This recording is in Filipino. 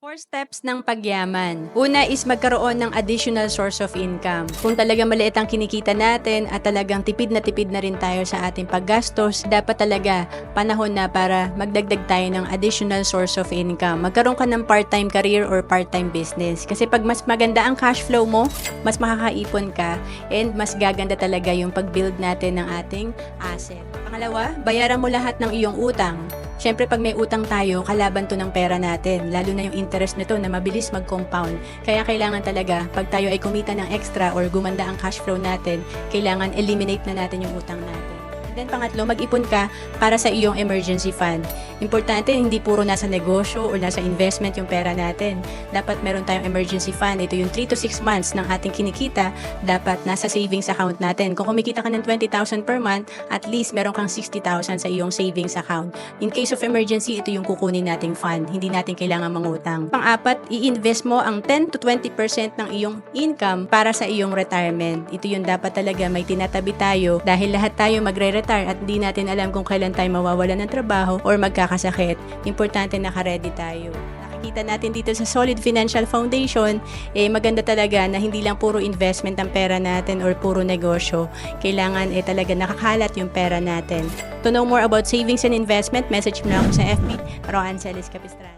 Four steps ng pagyaman. Una is magkaroon ng additional source of income. Kung talagang maliit ang kinikita natin at talagang tipid na rin tayo sa ating paggastos, dapat talaga panahon na para magdagdag tayo ng additional source of income. Magkaroon ka ng part-time career or part-time business. Kasi pag mas maganda ang cash flow mo, mas makakaipon ka and mas gaganda talaga yung pag-build natin ng ating asset. Pangalawa, bayaran mo lahat ng iyong utang. Siyempre, pag may utang tayo, kalaban to ng pera natin. Lalo na yung interest nito na mabilis mag-compound. Kaya kailangan talaga, pag tayo ay kumita ng extra or gumanda ang cash flow natin, kailangan eliminate na natin yung utang natin. Then pangatlo, mag-ipon ka para sa iyong emergency fund. Importante, hindi puro nasa negosyo o nasa investment yung pera natin. Dapat meron tayong emergency fund. Ito yung 3 to 6 months ng ating kinikita, dapat nasa savings account natin. Kung kumikita ka ng 20,000 per month, at least meron kang 60,000 sa iyong savings account. In case of emergency, ito yung kukunin nating fund. Hindi natin kailangan mangutang. Pang-apat, i-invest mo ang 10 to 20% ng iyong income para sa iyong retirement. Ito yung dapat talaga may tinatabi tayo dahil lahat tayo magre-retire at di natin alam kung kailan tayo mawawalan ng trabaho or magkakasakit. Importante naka-ready tayo. Nakikita natin dito sa Solid Financial Foundation, maganda talaga na hindi lang puro investment ang pera natin or puro negosyo. Kailangan talaga nakakalat yung pera natin. To know more about savings and investment, message mo na ako sa FB, Roancelis Capistrano.